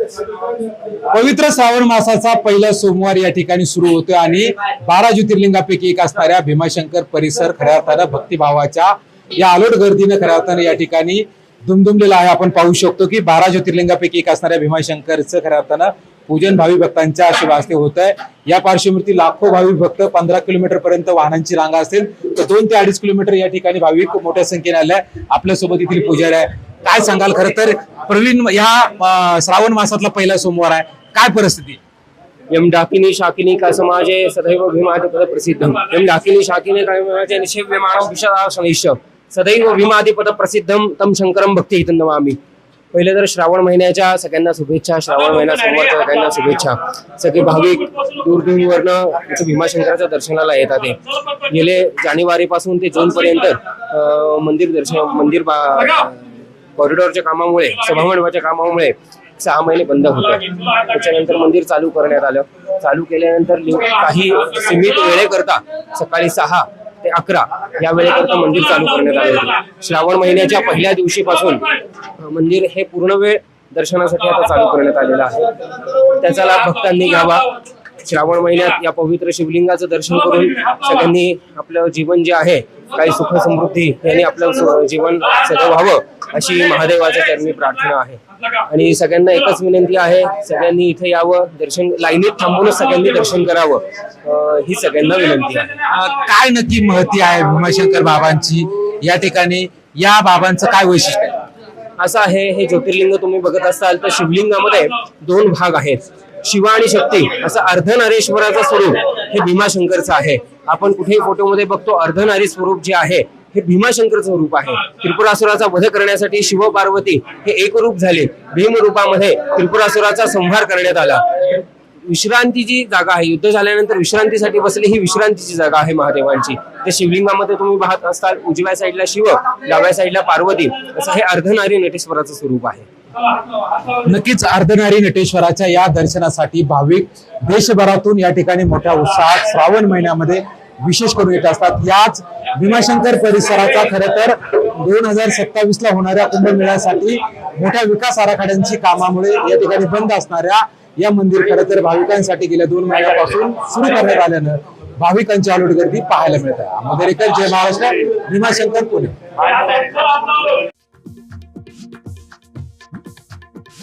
पवित्र श्रावण मासाचा पहिला सोमवार या ठिकाणी सुरू होतो आणि 12 ज्योतिर्लिंगापैकी एक असणाऱ्या भीमाशंकर परिसर खऱ्या अर्थानं भक्तिभावाच्या या अलोट गर्दीनं खऱ्या अर्थानं या ठिकाणी दुमदुमलेला आहे। आपण पाहू शकतो की 12 ज्योतिर्लिंगापैकी एक असणाऱ्या भीमाशंकरचं खऱ्या अर्थानं पूजन भाविक भक्तांच्या शुभ हस्ते होत आहे। या पार्श्वभूमीवरती लाखो भाविक भक्त 15 किलोमीटर पर्यंत वाहनांची रांग असेल तर 2 ते 2.5 किलोमीटर या ठिकाणी भाविक मोठ्या संख्येने आले। आपल्या सोबत येथील पुजारी आहे, काय सांगाल? खरं तर प्रवीण, या श्रावण मासातला पहिला सोमवार आहे, काय परिस्थिती? यम डाकिनी शाकिनी का समाजे सदैव भीमादिपद प्रसिद्धम यम डाकिनी शाकिनी का समाजे निषेव्यमाणं विशदा शनैश्च सदैव भीमादिपद प्रसिद्धम तम शंकरम भक्ती नमामि। पहिले तर श्रावण महिन्याच्या सगळ्यांना शुभेच्छा, श्रावण महिना सोमवारच्या सगळ्यांना शुभेच्छा। सगळे भाविक दूरदूरवरनं भीमाशंकराच्या दर्शनाला येतात। गेले जानेवारी पासून ते जून पर्यंत मंदिर कॉरिडॉरच्या कामामुळे, सभामंडपाच्या कामामुळे 6 महिने बंद होते। त्याच्यानंतर मंदिर चालू करण्यात आलं। चालू केल्यानंतर काही सीमित वेळेकरता सकाळी 6 ते 11 या वेळेकरता मंदिर चालू करण्यात आले होते। श्रावण महिन्याच्या पहिल्या दिवशीपासून मंदिर हे पूर्ण वेळ दर्शनासाठी आता चालू करण्यात आलेलं आहे। त्याचा लाभ भक्तांनी घ्यावा। श्रावण महिन्यात या पवित्र शिवलिंगाचं दर्शन करून सगळ्यांनी आपलं जीवन जे आहे काही सुख समृद्धी यांनी आपलं जीवन सगळं व्हावं अशी महादेवाच्या चरणी प्रार्थना आहे। आणि सगळ्यांना एकच विनंती आहे, सगळ्यांनी इथे यावं, दर्शन लाईनीत थांबूनच सगळ्यांनी दर्शन करावं ही सगळ्यांना विनंती आहे। काय नक्की महती आहे भीमाशंकर बाबांची या ठिकाणी? या बाबांचं काय वैशिष्ट्य आहे? असं आहे, हे ज्योतिर्लिंग तुम्ही बघत असाल तर शिवलिंगामध्ये 2 भाग आहेत, शिव आणि शक्ती। असं अर्धनारेश्वराचं स्वरूप हे भीमाशंकरचं आहे। आपण कुठेही फोटोमध्ये बघतो अर्धनारी स्वरूप जे आहे हे भीमाशंकर स्वरूप आहे। त्रिपुरासुराचा वध करण्यासाठी शिव पार्वती हे एक रूप झाले, भीम रूपामध्ये त्रिपुरासुराचा संहार करण्यात आला। विश्रांती जी जागा आहे, युद्ध झाल्यानंतर विश्रांतीसाठी बसले, ही विश्रांतीची जागा आहे महादेवांची। त्या शिवलिंगामध्ये तुम्ही पाहत असताल उजव्या साईडला शिव, डाव्या साईडला पार्वती, असं हे अर्धनारी नटेश्वराचं स्वरूप आहे। नक्कीच अर्धनारी नटेश्वराच्या या दर्शनासाठी भाविक देशभरातून या ठिकाणी मोठ्या उत्साहात श्रावण महिन्यामध्ये विशेष करून येत असतात। याच भीमाशंकर परिसराचा खरं तर 2027 ला होणाऱ्या कुंभमेळ्यासाठी मोठ्या विकास आराखड्यांची कामामुळे या ठिकाणी बंद असणाऱ्या या मंदिर खरं तर भाविकांसाठी गेल्या 2 महिन्यापासून सुरू करण्यात आल्यानं भाविकांची अलोट गर्दी पाहायला मिळत आहे। जय महाराष्ट्र, भीमाशंकर पुणे।